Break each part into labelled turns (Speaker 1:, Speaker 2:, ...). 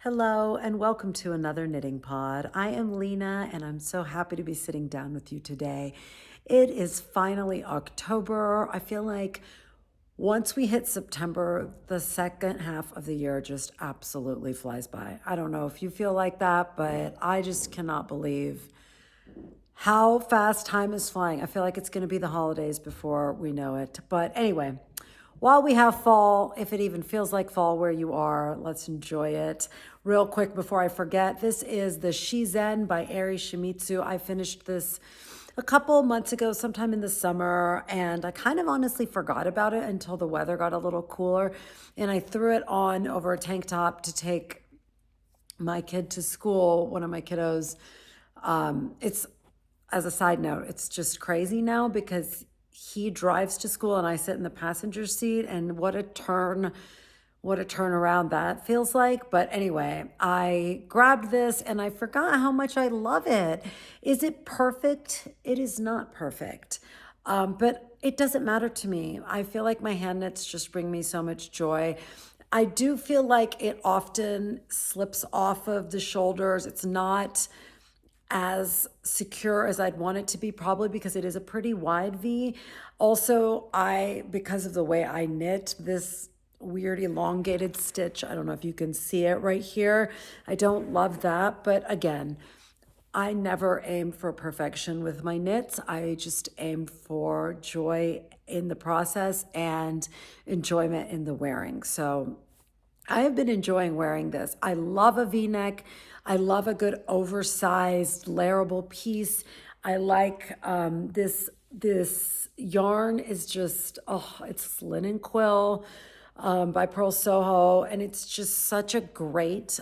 Speaker 1: Hello and welcome to another knitting pod. I am Lena and I'm so happy to be sitting down with you today. It is finally October. I feel like once we hit September, the second half of the year just absolutely flies by. I don't know if you feel like that, but I just cannot believe how fast time is flying. I feel like it's going to be the holidays before we know it. But anyway, while we have fall, if it even feels like fall where you are, let's enjoy it. Real quick before I forget, this is the Shizen by Eri Shimizu. I finished this a couple months ago, sometime in the summer, and I kind of honestly forgot about it until the weather got a little cooler. And I threw it on over a tank top to take my kid to school, one of my kiddos. It's As a side note, it's just crazy now because he drives to school and I sit in the passenger seat, and what a turnaround that feels like. But anyway, I grabbed this and I forgot how much I love it. Is it perfect? It is not perfect. But it doesn't matter to me. I feel like my hand knits just bring me so much joy. I do feel like it often slips off of the shoulders. It's not as secure as I'd want it to be, probably because it is a pretty wide V. Also, because of the way I knit, this weird elongated stitch, I don't know if you can see it right here. I don't love that, but again, I never aim for perfection with my knits. I just aim for joy in the process and enjoyment in the wearing. So I have been enjoying wearing this. I love a V-neck. I love a good oversized layerable piece. I like this yarn is just, it's linen quill by Pearl Soho, and it's just such a great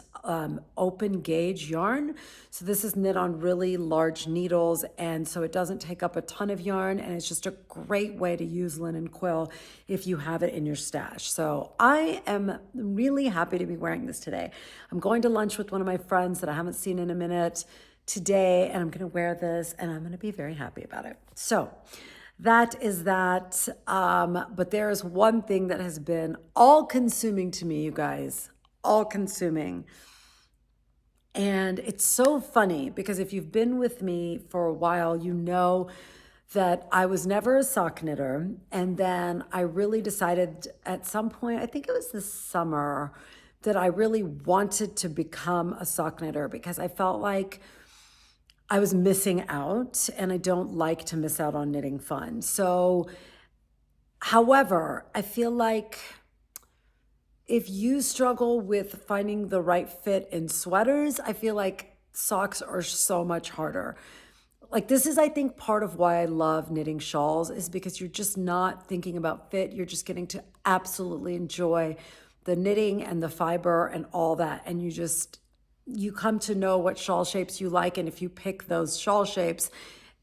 Speaker 1: open gauge yarn. So this is knit on really large needles, and so it doesn't take up a ton of yarn, and it's just a great way to use linen quill if you have it in your stash. So I am really happy to be wearing this today. I'm going to lunch with one of my friends that I haven't seen in a minute today, and I'm going to wear this, and I'm going to be very happy about it. So that is that. But there is one thing that has been all consuming to me, you guys, all consuming. And it's so funny because if you've been with me for a while, you know that I was never a sock knitter. And then I really decided at some point, I think it was this summer, that I really wanted to become a sock knitter because I felt like I was missing out, and I don't like to miss out on knitting fun. So, however, I feel like if you struggle with finding the right fit in sweaters, I feel like socks are so much harder. Like, this is, I think, part of why I love knitting shawls, is because you're just not thinking about fit. You're just getting to absolutely enjoy the knitting and the fiber and all that. And you come to know what shawl shapes you like. And if you pick those shawl shapes,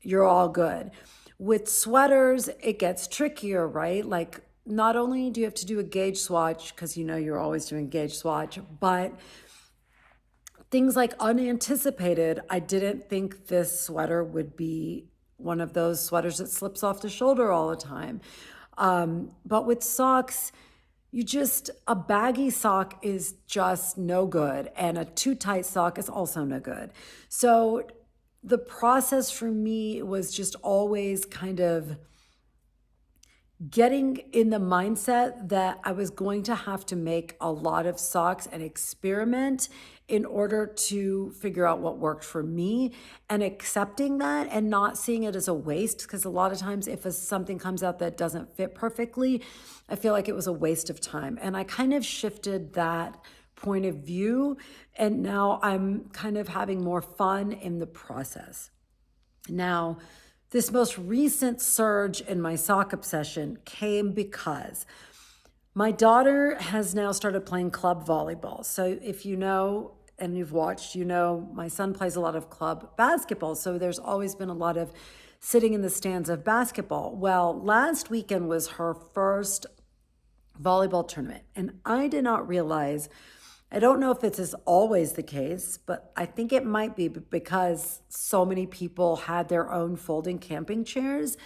Speaker 1: you're all good. With sweaters, it gets trickier, right? Like, not only do you have to do a gauge swatch, because you know you're always doing gauge swatch, but things like unanticipated. I didn't think this sweater would be one of those sweaters that slips off the shoulder all the time. But with socks, a baggy sock is just no good, and a too tight sock is also no good. So the process for me was just always kind of getting in the mindset that I was going to have to make a lot of socks and experiment in order to figure out what worked for me, and accepting that and not seeing it as a waste. Because a lot of times if something comes out that doesn't fit perfectly, I feel like it was a waste of time. And I kind of shifted that point of view, and now I'm kind of having more fun in the process. Now, this most recent surge in my sock obsession came because my daughter has now started playing club volleyball. So if you know and you've watched, you know my son plays a lot of club basketball. So there's always been a lot of sitting in the stands of basketball. Well, last weekend was her first volleyball tournament, and I did not realize, I don't know if it's always the case, but I think it might be because so many people had their own folding camping chairs.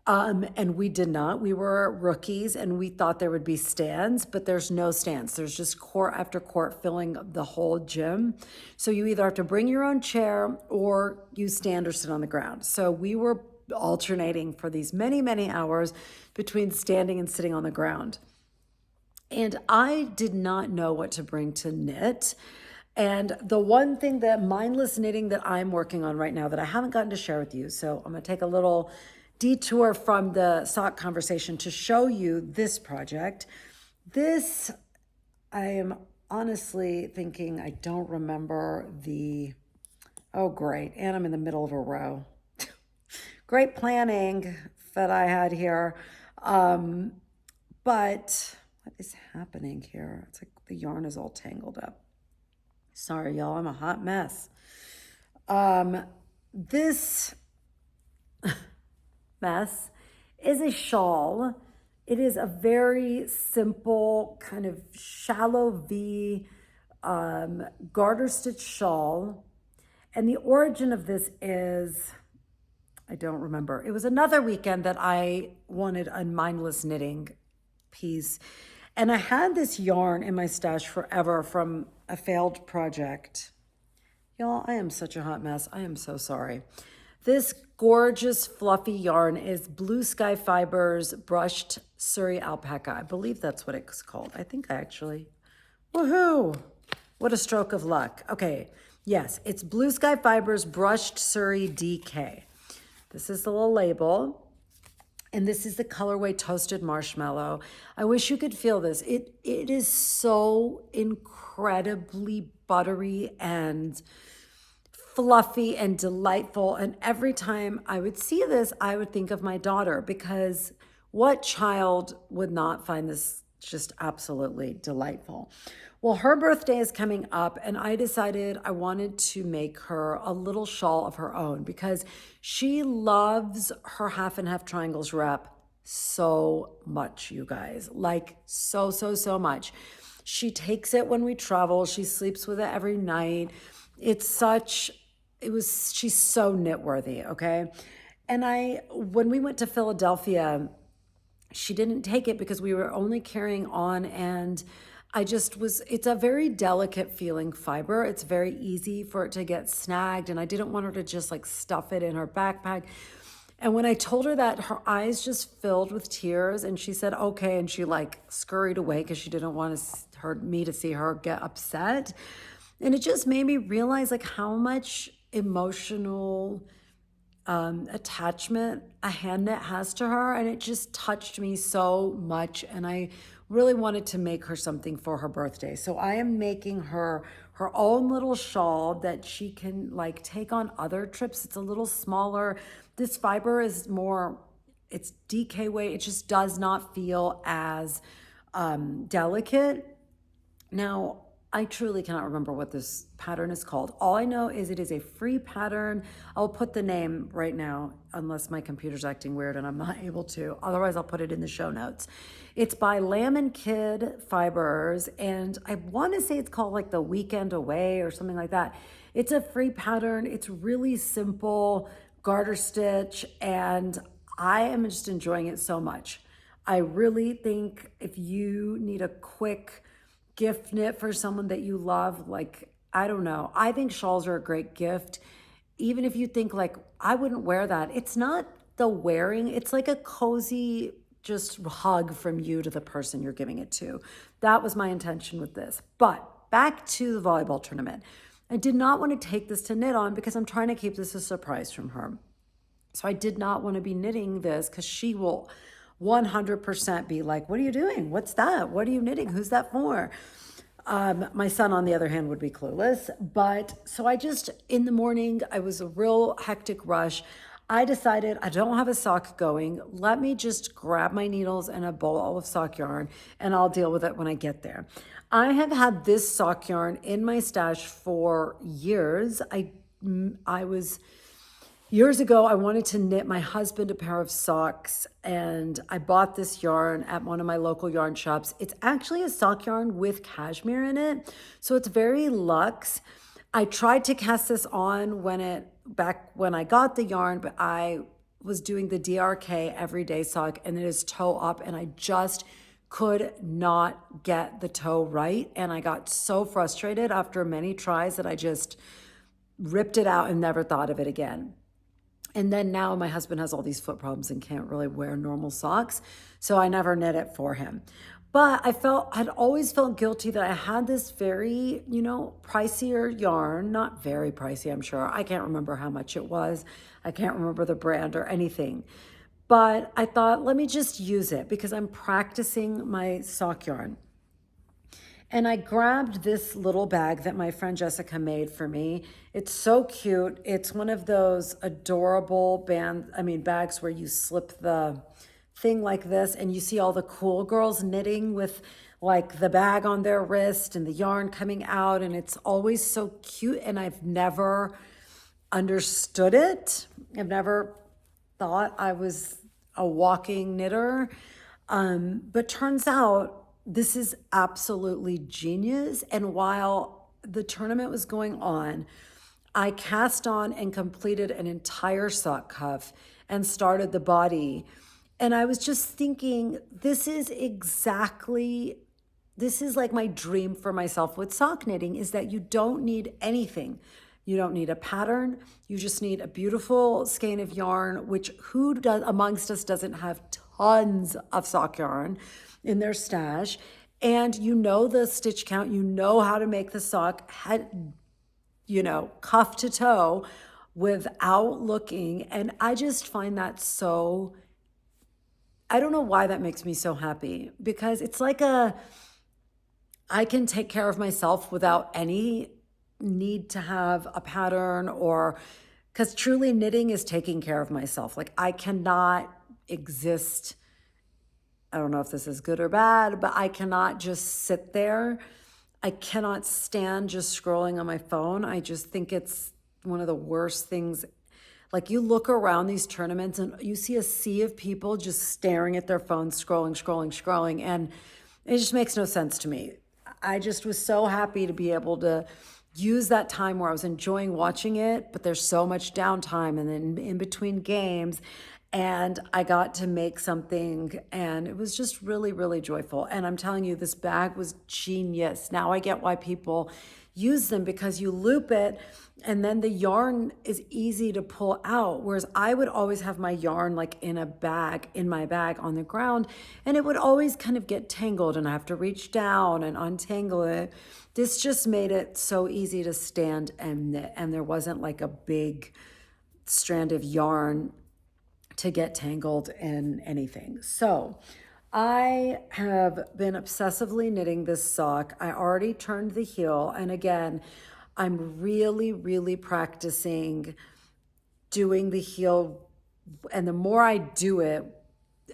Speaker 1: And we did not. We were rookies and we thought there would be stands, but there's no stands. There's just court after court filling the whole gym. So you either have to bring your own chair or you stand or sit on the ground. So we were alternating for these many, many hours between standing and sitting on the ground. And I did not know what to bring to knit. And the one thing that mindless knitting that I'm working on right now that I haven't gotten to share with you, so I'm going to take a little detour from the sock conversation to show you this project. This, I am honestly thinking I don't remember oh great, and I'm in the middle of a row. Great planning that I had here. But what is happening here? It's like the yarn is all tangled up. Sorry, y'all, I'm a hot mess. This mess is a shawl. It is a very simple kind of shallow V garter stitch shawl. And the origin of this is, I don't remember. It was another weekend that I wanted a mindless knitting piece. And I had this yarn in my stash forever from a failed project. Y'all, I am such a hot mess. I am so sorry. This gorgeous fluffy yarn is Blue Sky Fibers Brushed Surrey Alpaca. I believe that's what it's called. I think I actually, woohoo! What a stroke of luck. Okay, yes, it's Blue Sky Fibers Brushed Surrey DK. This is the little label. And this is the colorway Toasted Marshmallow. I wish you could feel this. It is so incredibly buttery and fluffy and delightful. And every time I would see this, I would think of my daughter, because what child would not find this just absolutely delightful? Well, her birthday is coming up, and I decided I wanted to make her a little shawl of her own because she loves her half and half triangles wrap so much, you guys. Like so, so, so much. She takes it when we travel. She sleeps with it every night. She's so knit worthy, okay? And when we went to Philadelphia, she didn't take it because we were only carrying on, and it's a very delicate feeling fiber. It's very easy for it to get snagged, and I didn't want her to just like stuff it in her backpack. And when I told her that, her eyes just filled with tears, and she said, okay, and she like scurried away because she didn't want me to see her get upset. And it just made me realize like how much emotional attachment a hand knit has to her, and it just touched me so much, and I really wanted to make her something for her birthday. So I am making her own little shawl that she can like take on other trips. It's a little smaller. This fiber is it's DK weight. It just does not feel as delicate. Now, I truly cannot remember what this pattern is called. All I know is it is a free pattern. I'll put the name right now, unless my computer's acting weird and I'm not able to. Otherwise, I'll put it in the show notes. It's by Lamb and Kid Fibers, and I want to say it's called like the Weekend Away or something like that. It's a free pattern. It's really simple, garter stitch, and I am just enjoying it so much. I really think if you need a quick gift knit for someone that you love, like, I don't know. I think shawls are a great gift. Even if you think like, I wouldn't wear that. It's not the wearing, it's like a cozy just hug from you to the person you're giving it to. That was my intention with this. But back to the volleyball tournament. I did not want to take this to knit on because I'm trying to keep this a surprise from her. So I did not want to be knitting this because she will 100% be like, what are you doing? What's that? What are you knitting? Who's that for? My son, on the other hand, would be clueless. But so in the morning, I was a real hectic rush. I decided I don't have a sock going. Let me just grab my needles and a bowl of sock yarn, and I'll deal with it when I get there. I have had this sock yarn in my stash for years. Years ago, I wanted to knit my husband a pair of socks, and I bought this yarn at one of my local yarn shops. It's actually a sock yarn with cashmere in it, so it's very luxe. I tried to cast this on back when I got the yarn, but I was doing the DRK everyday sock, and it is toe up, and I just could not get the toe right. And I got so frustrated after many tries that I just ripped it out and never thought of it again. And then now my husband has all these foot problems and can't really wear normal socks. So I never knit it for him. But I'd always felt guilty that I had this very, pricier yarn, not very pricey, I'm sure. I can't remember how much it was. I can't remember the brand or anything. But I thought, let me just use it because I'm practicing my sock yarn. And I grabbed this little bag that my friend Jessica made for me. It's so cute. It's one of those adorable bags where you slip the thing like this and you see all the cool girls knitting with like the bag on their wrist and the yarn coming out, and it's always so cute, and I've never understood it. I've never thought I was a walking knitter. But turns out this is absolutely genius. And while the tournament was going on, I cast on and completed an entire sock cuff and started the body. And I was just thinking, this is like my dream for myself with sock knitting, is that you don't need anything. You don't need a pattern. You just need a beautiful skein of yarn, which amongst us doesn't have tons of sock yarn in their stash. And you know the stitch count, you know how to make the sock cuff to toe without looking. And I just find that so, I don't know why that makes me so happy, because it's like I can take care of myself without any need to have a pattern, or because truly knitting is taking care of myself. Like I cannot exist. I don't know if this is good or bad, but I cannot just sit there. I cannot stand just scrolling on my phone. I just think it's one of the worst things. Like you look around these tournaments and you see a sea of people just staring at their phones, scrolling, and it just makes no sense to me. I just was so happy to be able to use that time where I was enjoying watching it, but there's so much downtime and then in between games, and I got to make something, and it was just really, really joyful. And I'm telling you, this bag was genius. Now I get why people use them, because you loop it and then the yarn is easy to pull out. Whereas I would always have my yarn like in my bag on the ground, and it would always kind of get tangled and I have to reach down and untangle it. This just made it so easy to stand and knit, and there wasn't like a big strand of yarn to get tangled in anything. So I have been obsessively knitting this sock. I already turned the heel. And again, I'm really, really practicing doing the heel. And the more I do it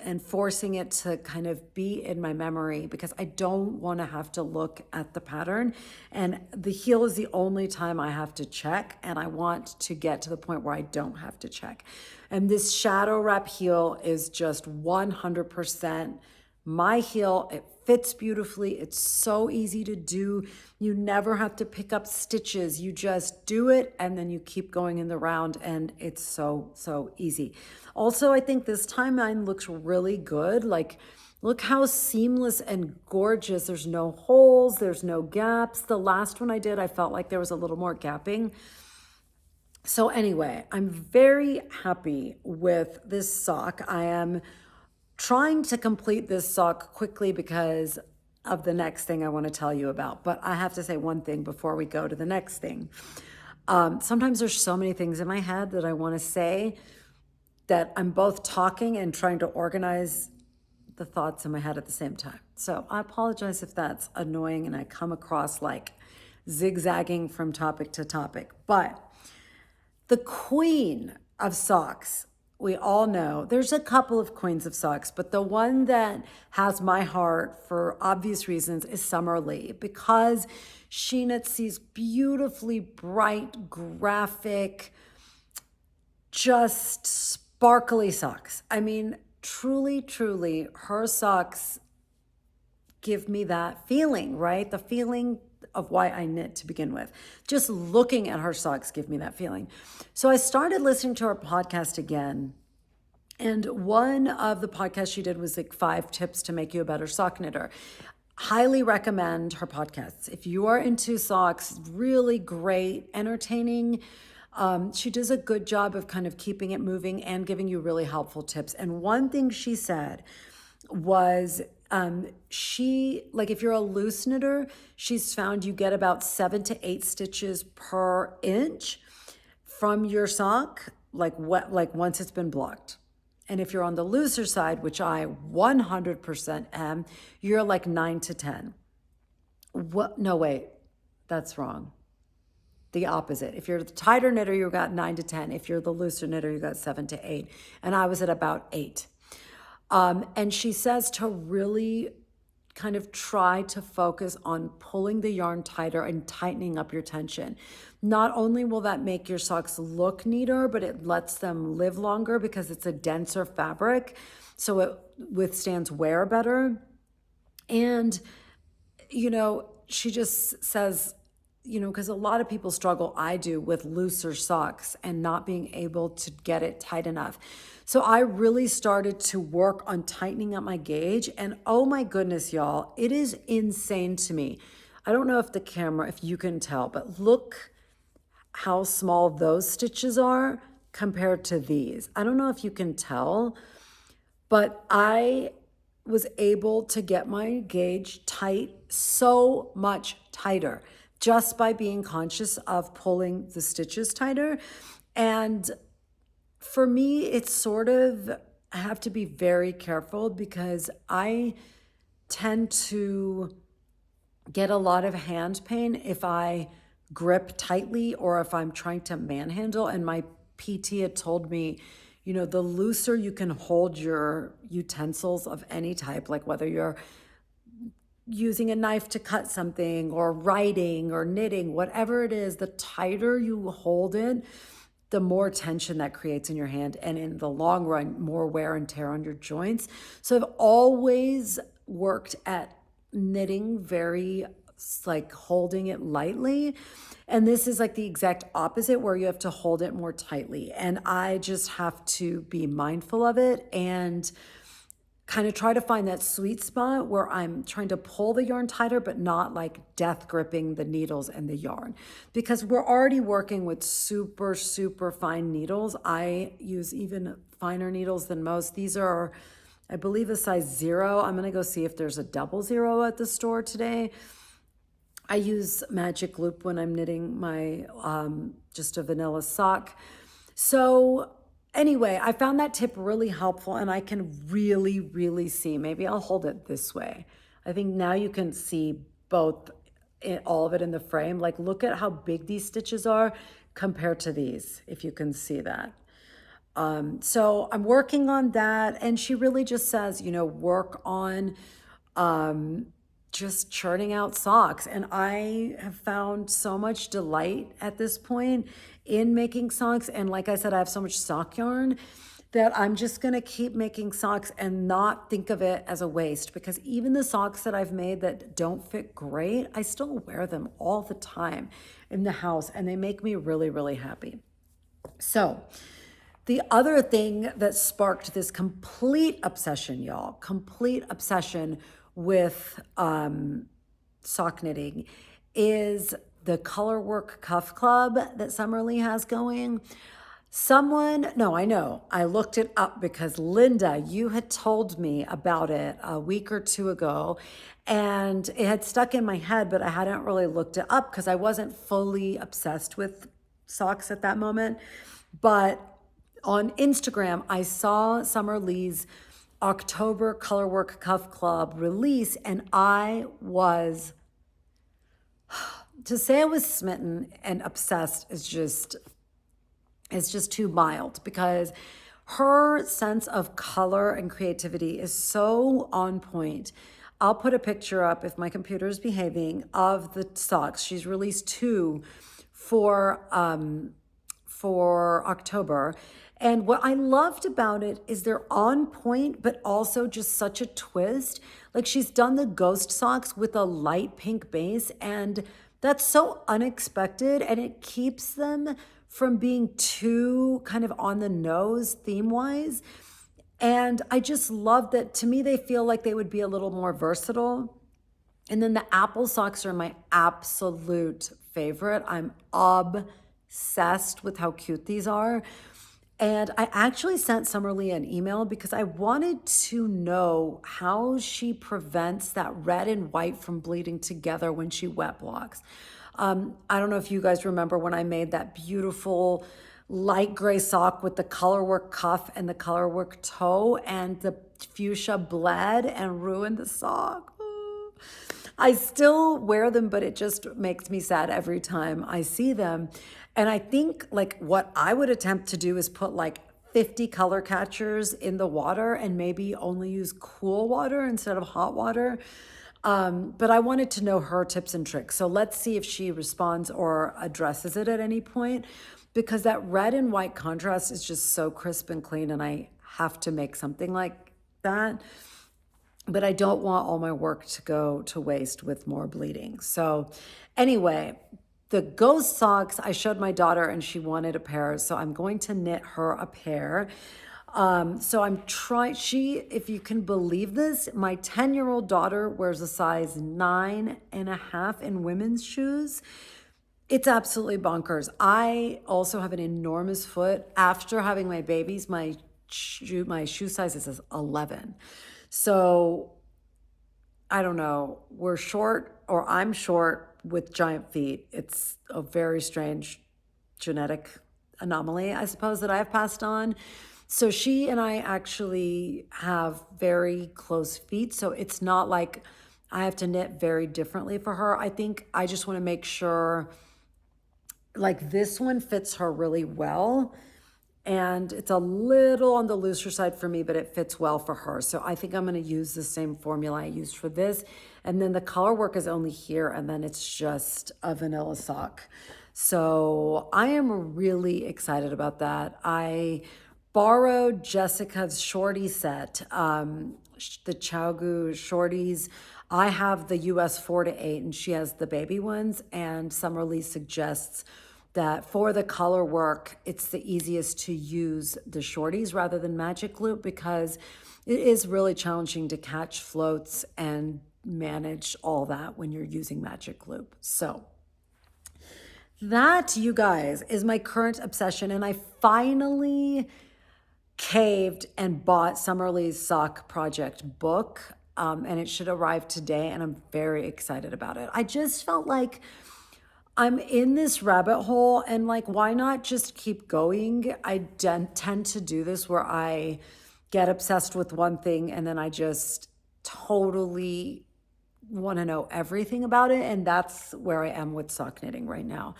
Speaker 1: and forcing it to kind of be in my memory, because I don't want to have to look at the pattern. And the heel is the only time I have to check. And I want to get to the point where I don't have to check. And this shadow wrap heel is just 100% my heel. It fits beautifully. It's so easy to do. You never have to pick up stitches. You just do it and then you keep going in the round, and it's so, so easy. Also, I think this timeline looks really good. Like, look how seamless and gorgeous. There's no holes, there's no gaps. The last one I did, I felt like there was a little more gapping. So anyway, I'm very happy with this sock. I am trying to complete this sock quickly because of the next thing I want to tell you about. But I have to say one thing before we go to the next thing. Sometimes there's so many things in my head that I want to say that I'm both talking and trying to organize the thoughts in my head at the same time. So I apologize if that's annoying and I come across like zigzagging from topic to topic. But the queen of socks, we all know, there's a couple of queens of socks, but the one that has my heart for obvious reasons is Summer Lee, because she knits these beautifully bright, graphic, just sparkly socks. I mean, truly, truly, her socks give me that feeling, right? The feeling of why I knit to begin with. Just looking at her socks give me that feeling. So I started listening to her podcast again And one of the podcasts she did was like 5 tips to make you a better sock knitter. Highly recommend her podcasts. If you are into socks, really great, entertaining. She does a good job of kind of keeping it moving and giving you really helpful tips. And one thing she said was she, like, if you're a loose knitter, she's found you get about 7 to 8 stitches per inch from your sock, like once it's been blocked. And if you're on the looser side, which I 100% am, you're like 9 to 10. What? No, wait, that's wrong. The opposite. If you're the tighter knitter, you got 9 to 10. If you're the looser knitter, you got 7 to 8. And I was at about 8. And she says to really kind of try to focus on pulling the yarn tighter and tightening up your tension. Not only will that make your socks look neater, but it lets them live longer because it's a denser fabric, so it withstands wear better. And, she just says, because a lot of people struggle, I do, with looser socks and not being able to get it tight enough. So I really started to work on tightening up my gauge. And oh my goodness, y'all, it is insane to me. I don't know if you can tell, but look how small those stitches are compared to these. I don't know if you can tell, but I was able to get my gauge tight so much tighter just by being conscious of pulling the stitches tighter. And for me, it's sort of, I have to be very careful because I tend to get a lot of hand pain if I grip tightly or if I'm trying to manhandle. And my PT had told me, the looser you can hold your utensils of any type, like whether you're using a knife to cut something or writing or knitting, whatever it is, the tighter you hold it, the more tension that creates in your hand. And in the long run, more wear and tear on your joints. So I've always worked at knitting very, like, holding it lightly. And this is like the exact opposite, where you have to hold it more tightly. And I just have to be mindful of it and kind of try to find that sweet spot where I'm trying to pull the yarn tighter, but not like death gripping the needles and the yarn, because we're already working with super, super fine needles. I use even finer needles than most. These are, I believe, a size 0. I'm going to go see if there's a 00 at the store today. I use Magic Loop when I'm knitting my, just a vanilla sock. So anyway, I found that tip really helpful, and I can really, really see. Maybe I'll hold it this way. I think now you can see all of it in the frame. Like, look at how big these stitches are compared to these, if you can see that. So I'm working on that. And she really just says, work on just churning out socks. And I have found so much delight at this point in making socks. And like I said, I have so much sock yarn that I'm just going to keep making socks and not think of it as a waste, because even the socks that I've made that don't fit great, I still wear them all the time in the house, and they make me really, really happy. So the other thing that sparked this complete obsession, y'all, complete obsession with sock knitting, is the Color Work Cuff Club that Summerlee has going. I looked it up because Linda, you had told me about it a week or two ago, and it had stuck in my head, but I hadn't really looked it up because I wasn't fully obsessed with socks at that moment. But on Instagram, I saw Summerlee's October Colorwork Cuff Club release, and to say I was smitten and obsessed is just too mild, because her sense of color and creativity is so on point. I'll put a picture up, if my computer is behaving, of the socks. She's released 2 for October. And what I loved about it is they're on point, but also just such a twist. Like, she's done the ghost socks with a light pink base, and that's so unexpected, and it keeps them from being too kind of on the nose theme-wise. And I just love that. To me, they feel like they would be a little more versatile. And then the apple socks are my absolute favorite. I'm obsessed with how cute these are. And I actually sent Summerlee an email because I wanted to know how she prevents that red and white from bleeding together when she wet blocks. I don't know if you guys remember when I made that beautiful light gray sock with the colorwork cuff and the colorwork toe, and the fuchsia bled and ruined the sock. I still wear them, but it just makes me sad every time I see them. And I think like what I would attempt to do is put like 50 color catchers in the water and maybe only use cool water instead of hot water. But I wanted to know her tips and tricks. So let's see if she responds or addresses it at any point, because that red and white contrast is just so crisp and clean, and I have to make something like that. But I don't want all my work to go to waste with more bleeding. So anyway, the ghost socks, I showed my daughter and she wanted a pair. So I'm going to knit her a pair. So I'm trying, if you can believe this, my 10-year-old daughter wears a size 9.5 in women's shoes. It's absolutely bonkers. I also have an enormous foot. After having my babies, my shoe size is 11. So I don't know. We're short, or I'm short with giant feet. It's a very strange genetic anomaly, I suppose, that I have passed on. So she and I actually have very close feet. So it's not like I have to knit very differently for her. I think I just want to make sure like this one fits her really well. And it's a little on the looser side for me, but it fits well for her. So I think I'm going to use the same formula I used for this. And then the color work is only here, and then it's just a vanilla sock. So I am really excited about that. I borrowed Jessica's shorty set, the Chowgu shorties. I have the US 4 to 8, and she has the baby ones. And Summerlee suggests that for the color work, it's the easiest to use the shorties rather than magic loop, because it is really challenging to catch floats and manage all that when you're using magic loop. So that, you guys, is my current obsession. And I finally caved and bought Summerlee's sock project book. And it should arrive today, and I'm very excited about it. I just felt like I'm in this rabbit hole, and like, why not just keep going? I tend to do this where I get obsessed with one thing and then I just totally want to know everything about it. And that's where I am with sock knitting right now.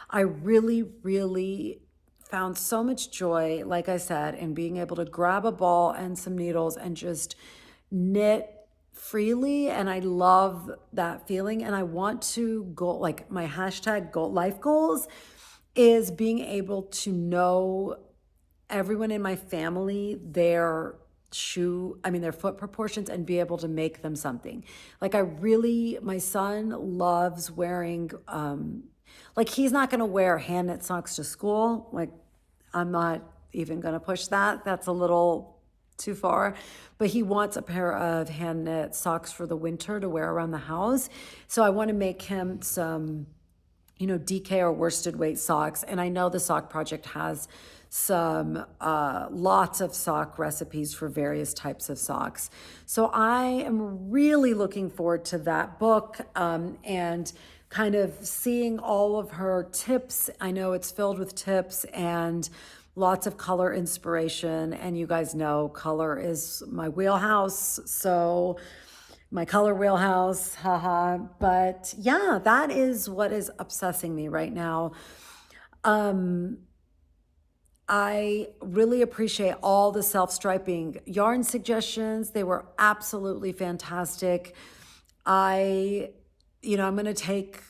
Speaker 1: I really, really found so much joy, like I said, in being able to grab a ball and some needles and just knit freely. And I love that feeling. And I want to go, like, my hashtag life goals is being able to know everyone in my family, their foot proportions, and be able to make them something. Like, my son loves wearing, like, he's not going to wear hand knit socks to school. Like, I'm not even going to push that. That's a little too far. But he wants a pair of hand knit socks for the winter to wear around the house. So I want to make him some, DK or worsted weight socks. And I know the sock project has some lots of sock recipes for various types of socks. So I am really looking forward to that book, and kind of seeing all of her tips. I know it's filled with tips and lots of color inspiration. And you guys know color is my wheelhouse. So my color wheelhouse, haha. But yeah, that is what is obsessing me right now. I really appreciate all the self-striping yarn suggestions. They were absolutely fantastic. I'm going to take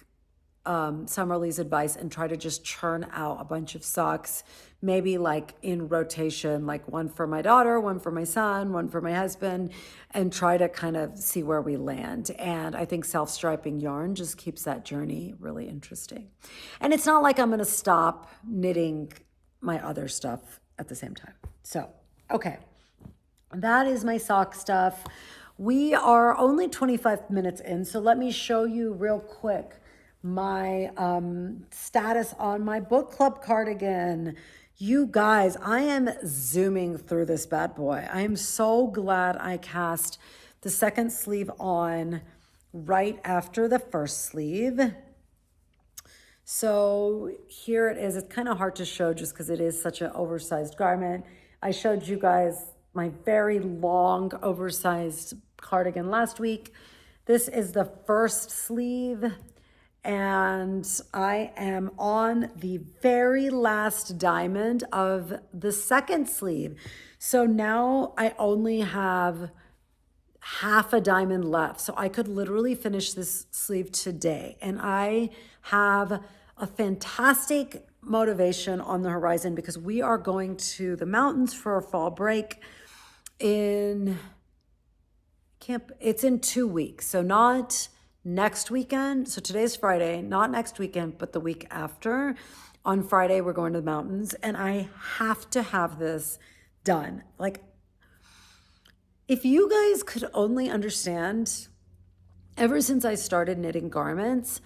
Speaker 1: Summerlee's advice and try to just churn out a bunch of socks, maybe like in rotation, like one for my daughter, one for my son, one for my husband, and try to kind of see where we land. And I think self-striping yarn just keeps that journey really interesting. And it's not like I'm going to stop knitting my other stuff at the same time. So, okay. That is my sock stuff. We are only 25 minutes in, so let me show you real quick my status on my book club cardigan. You guys, I am zooming through this bad boy. I am so glad I cast the second sleeve on right after the first sleeve. So here it is. It's kind of hard to show just because it is such an oversized garment. I showed you guys my very long oversized cardigan last week. This is the first sleeve, and I am on the very last diamond of the second sleeve. So now I only have half a diamond left. So I could literally finish this sleeve today. And I have a fantastic motivation on the horizon because we are going to the mountains for a fall break in camp. It's in 2 weeks. So not next weekend. So today's Friday, not next weekend, but the week after. On Friday, we're going to the mountains, and I have to have this done. Like, if you guys could only understand, ever since I started knitting garments,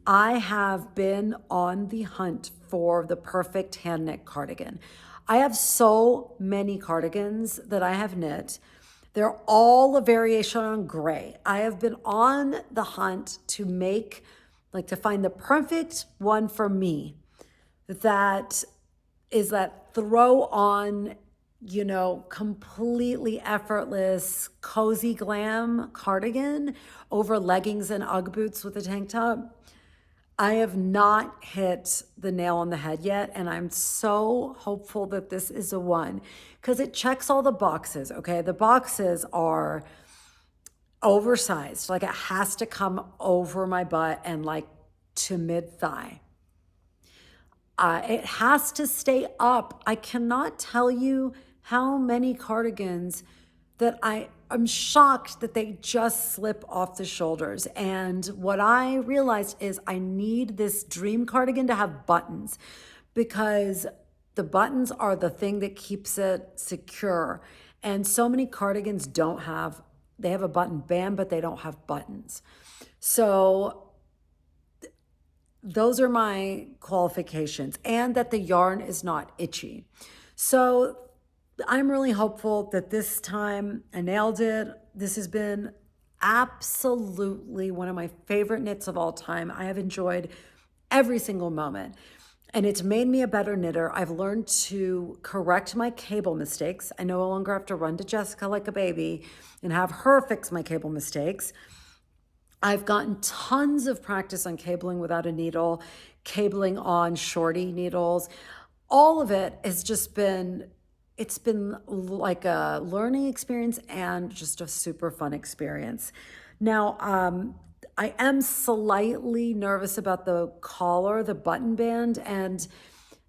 Speaker 1: I have been on the hunt for the perfect hand knit cardigan. I have so many cardigans that I have knit. They're all a variation on gray. I have been on the hunt to to find the perfect one for me that is that throw on, completely effortless, cozy glam cardigan over leggings and Ugg boots with a tank top. I have not hit the nail on the head yet, and I'm so hopeful that this is the one because it checks all the boxes, okay? The boxes are oversized, like it has to come over my butt and like to mid-thigh. It has to stay up. I cannot tell you how many cardigans that I'm shocked that they just slip off the shoulders. And what I realized is I need this dream cardigan to have buttons because the buttons are the thing that keeps it secure. And so many cardigans they have a button band, but they don't have buttons. So those are my qualifications, and that the yarn is not itchy. So I'm really hopeful that this time I nailed it. This has been absolutely one of my favorite knits of all time. I have enjoyed every single moment, and it's made me a better knitter. I've learned to correct my cable mistakes. I no longer have to run to Jessica like a baby and have her fix my cable mistakes. I've gotten tons of practice on cabling without a needle, cabling on shorty needles. All of it has just it's been like a learning experience and just a super fun experience. Now, I am slightly nervous about the collar, the button band, and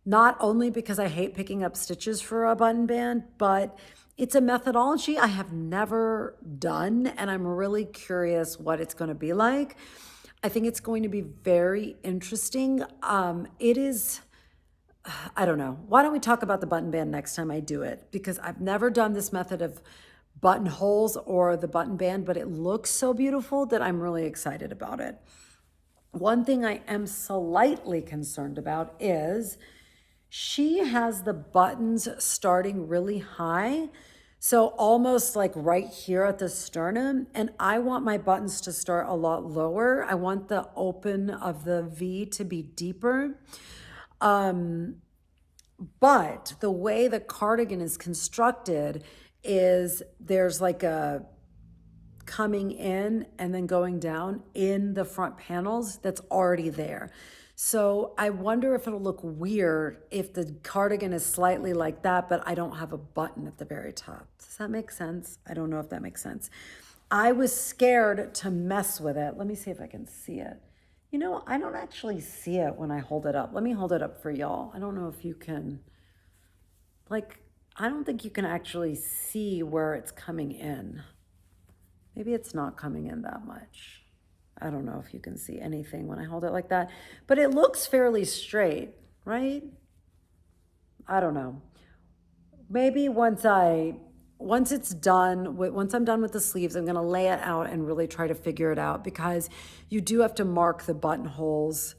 Speaker 1: not only because I hate picking up stitches for a button band, but it's a methodology I have never done, and I'm really curious what it's going to be like. I think it's going to be very interesting. It is, I don't know. Why don't we talk about the button band next time I do it? Because I've never done this method of buttonholes or the button band, but it looks so beautiful that I'm really excited about it. One thing I am slightly concerned about is she has the buttons starting really high, so almost like right here at the sternum, and I want my buttons to start a lot lower. I want the open of the V to be deeper. But the way the cardigan is constructed is there's like a coming in and then going down in the front panels that's already there. So I wonder if it'll look weird if the cardigan is slightly like that, but I don't have a button at the very top. Does that make sense? I don't know if that makes sense. I was scared to mess with it. Let me see if I can see it. I don't actually see it when I hold it up. Let me hold it up for y'all. I don't know if you can, I don't think you can actually see where it's coming in. Maybe it's not coming in that much. I don't know if you can see anything when I hold it like that, but it looks fairly straight, right? I don't know. Maybe once I once it's done, once I'm done with the sleeves, I'm gonna lay it out and really try to figure it out, because you do have to mark the buttonholes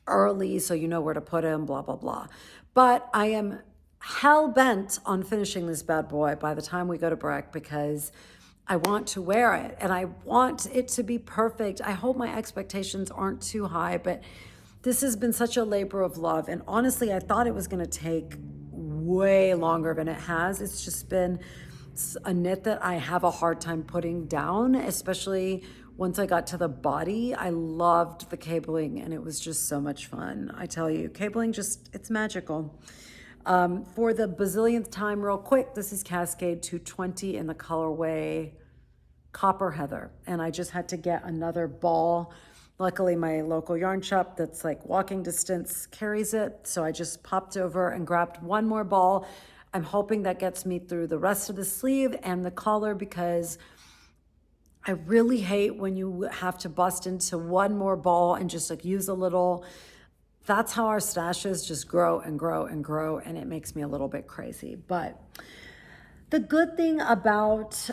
Speaker 1: early so you know where to put them, blah, blah, blah. But I am hell bent on finishing this bad boy by the time we go to Breck, because I want to wear it and I want it to be perfect. I hope my expectations aren't too high, but this has been such a labor of love. And honestly, I thought it was going to take way longer than it has. It's just been a knit that I have a hard time putting down, especially once I got to the body. I loved the cabling and it was just so much fun. I tell you, cabling just, it's magical. For the bazillionth time, real quick, this is Cascade 220 in the colorway Copper Heather. And I just had to get another ball. Luckily, my local yarn shop that's like walking distance carries it. So I just popped over and grabbed one more ball. I'm hoping that gets me through the rest of the sleeve and the collar, because I really hate when you have to bust into one more ball and just like use a little. That's how our stashes just grow and grow and grow, and it makes me a little bit crazy. But the good thing about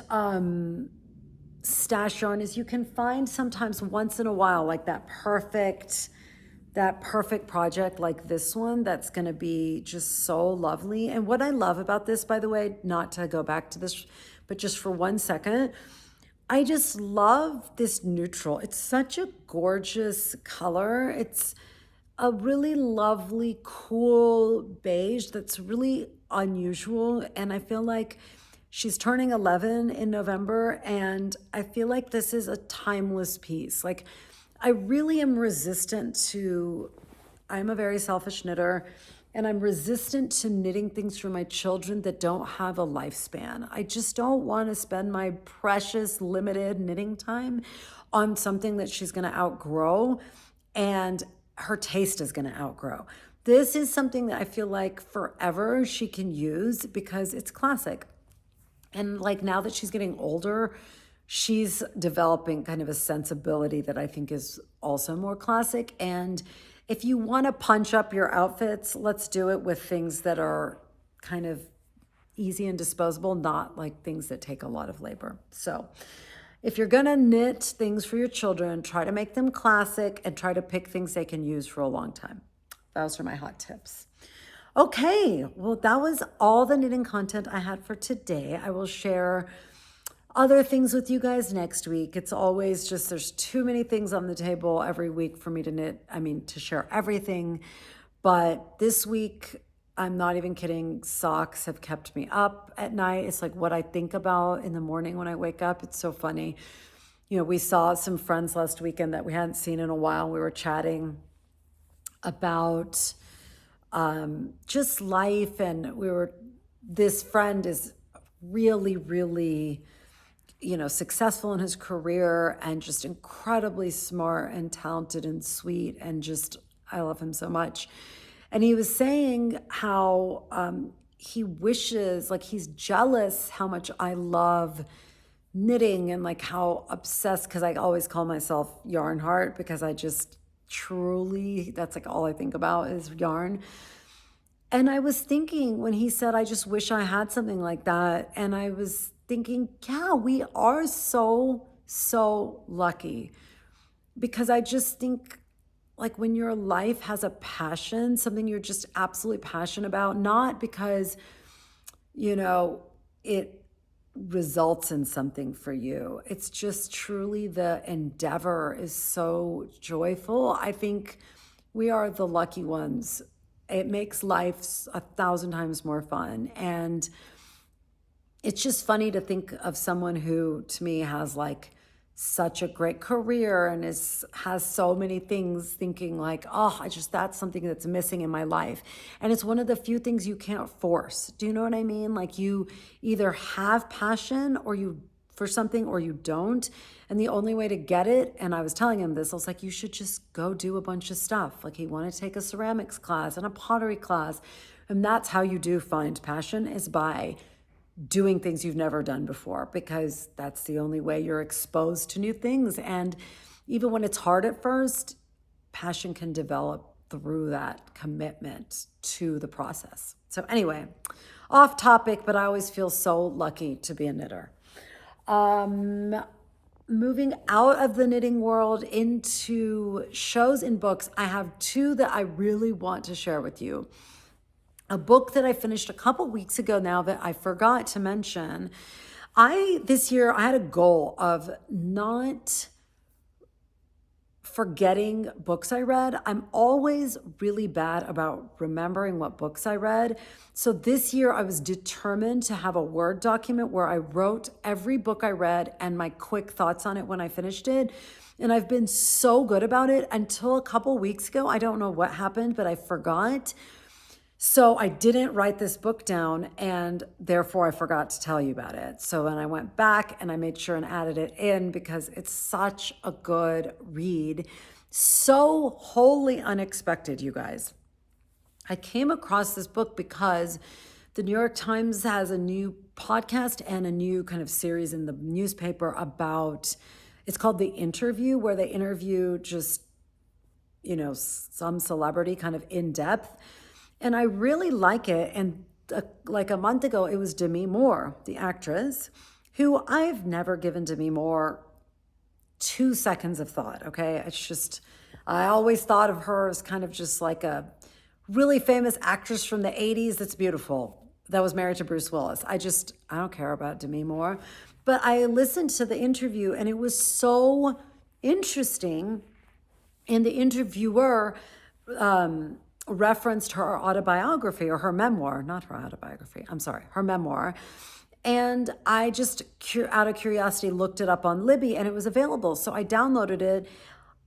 Speaker 1: stash yarn is you can find sometimes once in a while like that perfect project like this one that's going to be just so lovely. And what I love about this, by the way, not to go back to this, but just for 1 second, I just love this neutral. It's such a gorgeous color. It's a really lovely, cool beige that's really unusual. And I feel like she's turning 11 in November, and I feel like this is a timeless piece. Like, I really am resistant to, I'm a very selfish knitter, and I'm resistant to knitting things for my children that don't have a lifespan. I just don't want to spend my precious limited knitting time on something that she's going to outgrow and her taste is going to outgrow. This is something that I feel like forever she can use because it's classic. And like now that she's getting older, she's developing kind of a sensibility that I think is also more classic. And if you want to punch up your outfits, let's do it with things that are kind of easy and disposable, not like things that take a lot of labor. So if you're going to knit things for your children, try to make them classic and try to pick things they can use for a long time. Those are my hot tips. Okay, well, that was all the knitting content I had for today. I will share other things with you guys next week. It's always just, there's too many things on the table every week for me to knit, to share everything. But this week, I'm not even kidding, socks have kept me up at night. It's like what I think about in the morning when I wake up. It's so funny. You know, we saw some friends last weekend that we hadn't seen in a while. We were chatting about just life, and this friend is really, really, successful in his career and just incredibly smart and talented and sweet, and just, I love him so much. And he was saying how he wishes, like he's jealous how much I love knitting, and like how obsessed, because I always call myself yarn heart, because I just truly, that's like all I think about is yarn. And I was thinking when he said, I just wish I had something like that. And I was thinking, yeah, we are so, so lucky, because I just think, like when your life has a passion, something you're just absolutely passionate about, not because, it results in something for you. It's just truly the endeavor is so joyful. I think we are the lucky ones. It makes life 1,000 times more fun. And it's just funny to think of someone who, to me, has like such a great career and has so many things, thinking like, oh, that's something that's missing in my life. And it's one of the few things you can't force. Do you know what I mean? Like you either have passion for something or you don't. And the only way to get it, and I was telling him this, I was like, you should just go do a bunch of stuff. Like he wanted to take a ceramics class and a pottery class. And that's how you do find passion, is by doing things you've never done before, because that's the only way you're exposed to new things. And even when it's hard at first, passion can develop through that commitment to the process. So anyway, off topic, but I always feel so lucky to be a knitter. Moving out of the knitting world into shows and books, I have two that I really want to share with you. A book that I finished a couple weeks ago now that I forgot to mention. This year, I had a goal of not forgetting books I read. I'm always really bad about remembering what books I read. So this year I was determined to have a Word document where I wrote every book I read and my quick thoughts on it when I finished it. And I've been so good about it until a couple weeks ago. I don't know what happened, but I forgot. So I didn't write this book down, and therefore I forgot to tell you about it. So then I went back and I made sure and added it in because it's such a good read. So wholly unexpected, you guys. I came across this book because the New York Times has a new podcast and a new kind of series in the newspaper about, it's called The Interview, where they interview just, some celebrity kind of in depth. And I really like it. And like a month ago, it was Demi Moore, the actress, who I've never given Demi Moore 2 seconds of thought, okay? It's just, I always thought of her as kind of just like a really famous actress from the 80s that's beautiful, that was married to Bruce Willis. I don't care about Demi Moore. But I listened to the interview and it was so interesting. And the interviewer, referenced her autobiography or her memoir, not her autobiography, I'm sorry, her memoir. And I just, out of curiosity, looked it up on Libby and it was available. So I downloaded it.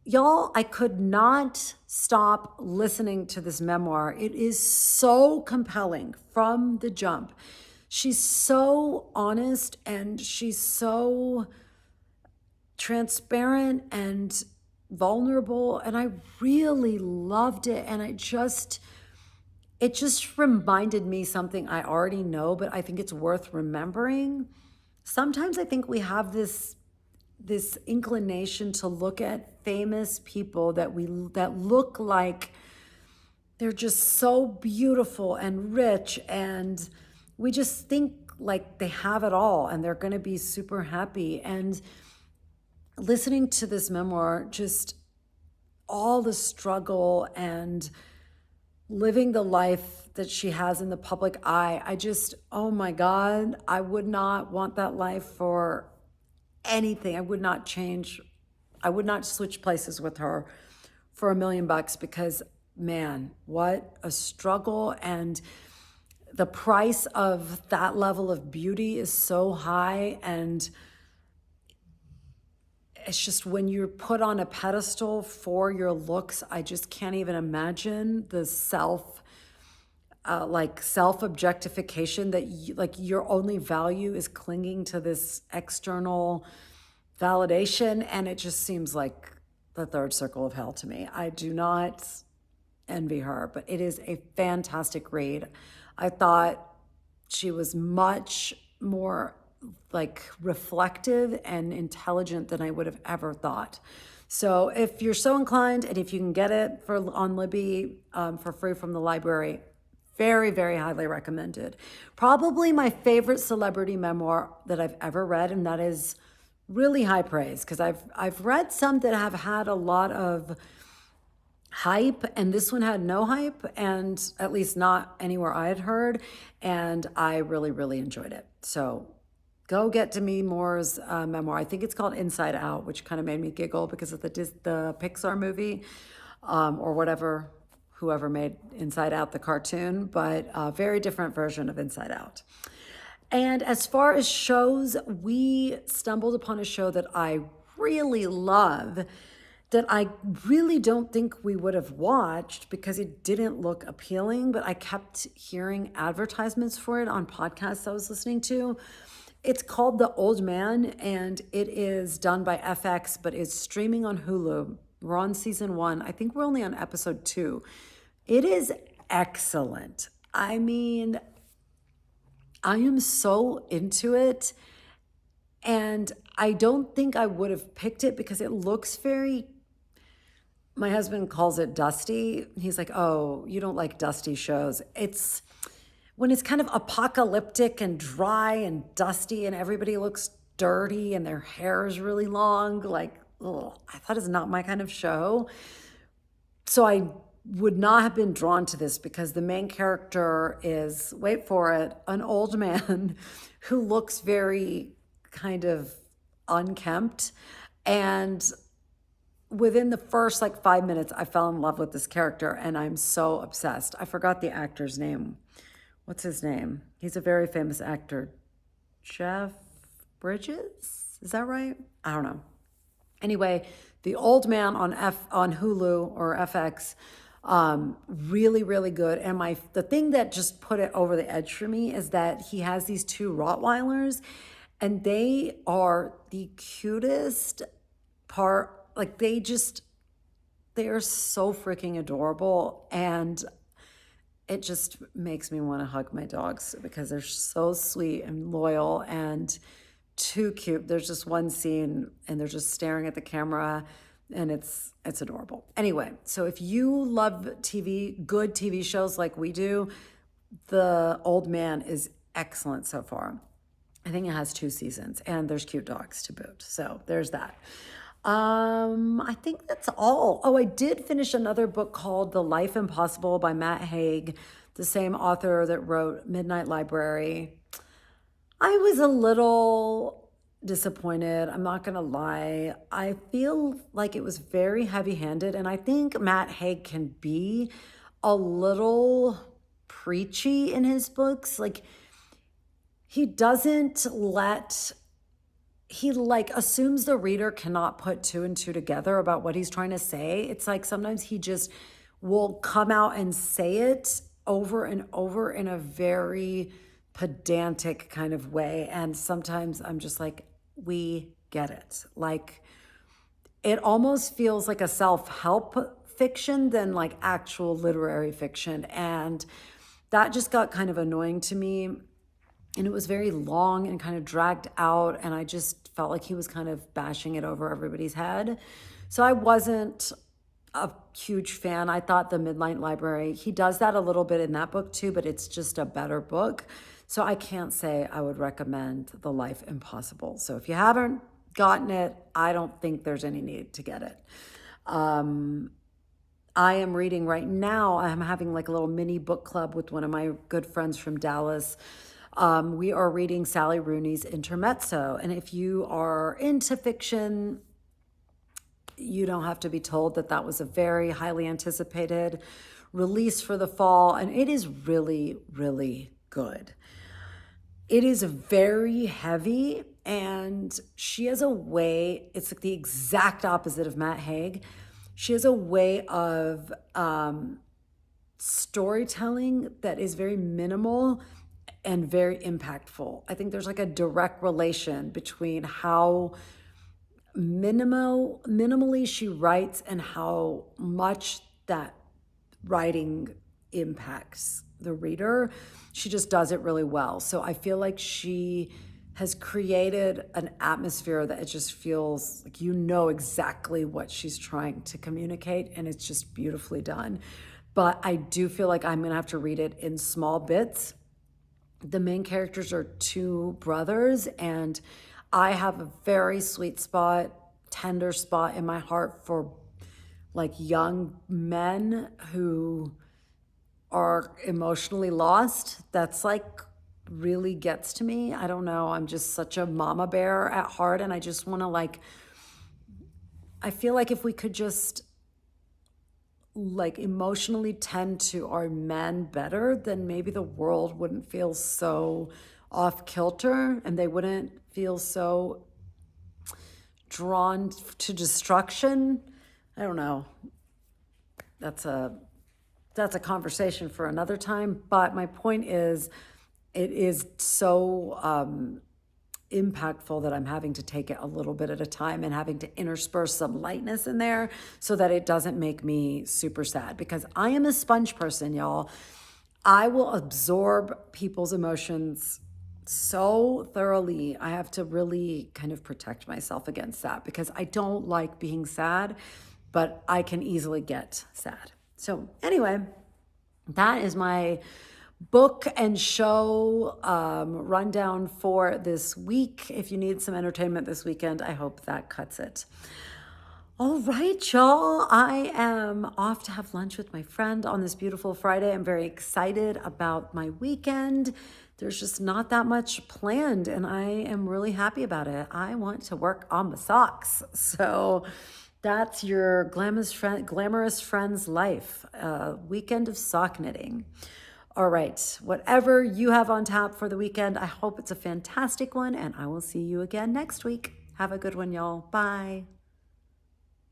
Speaker 1: Y'all, I could not stop listening to this memoir. It is so compelling from the jump. She's so honest and she's so transparent and vulnerable, and I really loved it. And it just reminded me something I already know, but I think it's worth remembering. Sometimes I think we have this inclination to look at famous people that look like they're just so beautiful and rich, and we just think like they have it all and they're going to be super happy. And listening to this memoir, just all the struggle and living the life that she has in the public eye, oh my God, I would not want that life for anything. I would not switch places with her for $1 million, because man, what a struggle. And the price of that level of beauty is so high. And it's just, when you're put on a pedestal for your looks, I just can't even imagine the self-objectification that your only value is clinging to this external validation. And it just seems like the third circle of hell to me. I do not envy her, but it is a fantastic read. I thought she was much more reflective and intelligent than I would have ever thought. So if you're so inclined, and if you can get it on Libby for free from the library, very, very highly recommended. Probably my favorite celebrity memoir that I've ever read, and that is really high praise, because I've read some that have had a lot of hype, and this one had no hype, and at least not anywhere I had heard, and I really, really enjoyed it. So go get Demi Moore's memoir. I think it's called Inside Out, which kind of made me giggle because of the Pixar movie, or whoever made Inside Out, the cartoon, but a very different version of Inside Out. And as far as shows, we stumbled upon a show that I really love, that I really don't think we would have watched because it didn't look appealing, but I kept hearing advertisements for it on podcasts I was listening to. It's called The Old Man, and it is done by FX, but it's streaming on Hulu. We're on season 1. I think we're only on episode 2. It is excellent. I mean, I am so into it, and I don't think I would have picked it because it looks very My husband calls it dusty. He's like, oh, you don't like dusty shows. It's when it's kind of apocalyptic and dry and dusty and everybody looks dirty and their hair is really long. Like, ugh, I thought it's not my kind of show. So I would not have been drawn to this because the main character is, wait for it, an old man who looks very kind of unkempt. And within the first like 5 minutes, I fell in love with this character and I'm so obsessed. I forgot the actor's name. What's his name? He's a very famous actor. Jeff Bridges? Is that right? I don't know. Anyway, the old man on Hulu or FX, really, really good. And the thing that just put it over the edge for me is that he has these two Rottweilers, and they are the cutest part. Like they are so freaking adorable, and it just makes me want to hug my dogs because they're so sweet and loyal and too cute. There's just one scene and they're just staring at the camera and it's adorable. Anyway, so if you love TV, good TV shows like we do, The Old Man is excellent so far. I think it has 2 seasons and there's cute dogs to boot. So there's that. I think that's all. Oh, I did finish another book called The Life Impossible by Matt Haig, the same author that wrote Midnight Library. I was a little disappointed. I'm not going to lie. I feel like it was very heavy-handed, and I think Matt Haig can be a little preachy in his books. Like, he like assumes the reader cannot put 2 and 2 together about what he's trying to say. It's like sometimes he just will come out and say it over and over in a very pedantic kind of way. And sometimes I'm just like, we get it. Like, it almost feels like a self-help fiction than like actual literary fiction. And that just got kind of annoying to me. And it was very long and kind of dragged out. And I just felt like he was kind of bashing it over everybody's head. So I wasn't a huge fan. I thought The Midnight Library, he does that a little bit in that book too, but it's just a better book. So I can't say I would recommend The Life Impossible. So if you haven't gotten it, I don't think there's any need to get it. I am reading right now, I'm having like a little mini book club with one of my good friends from Dallas. We are reading Sally Rooney's Intermezzo. And if you are into fiction, you don't have to be told that that was a very highly anticipated release for the fall. And it is really, really good. It is very heavy, and she has a way, it's like the exact opposite of Matt Haig. She has a way of storytelling that is very minimal and very impactful. I think there's like a direct relation between how minimally she writes and how much that writing impacts the reader. She just does it really well. So I feel like she has created an atmosphere that it just feels like you know exactly what she's trying to communicate, and it's just beautifully done. But I do feel like I'm gonna have to read it in small bits. The main characters are 2 brothers, and I have a very sweet spot, tender spot in my heart for like young men who are emotionally lost. That's like really gets to me. I don't know. I'm just such a mama bear at heart, and I just want to like, I feel like if we could just like emotionally tend to our men better, then maybe the world wouldn't feel so off kilter and they wouldn't feel so drawn to destruction. I don't know. That's a conversation for another time. But my point is, it is so impactful that I'm having to take it a little bit at a time and having to intersperse some lightness in there so that it doesn't make me super sad, because I am a sponge person, y'all. I will absorb people's emotions so thoroughly. I have to really kind of protect myself against that because I don't like being sad. but I can easily get sad. So anyway, that is my book and show rundown for this week. If you need some entertainment this weekend, I hope that cuts it. All right, y'all. I am off to have lunch with my friend on this beautiful Friday. I'm very excited about my weekend. There's just not that much planned, and I am really happy about it. I want to work on the socks. So that's your glamorous friend's life. Weekend of sock knitting. All right, whatever you have on tap for the weekend, I hope it's a fantastic one, and I will see you again next week. Have a good one, y'all. Bye.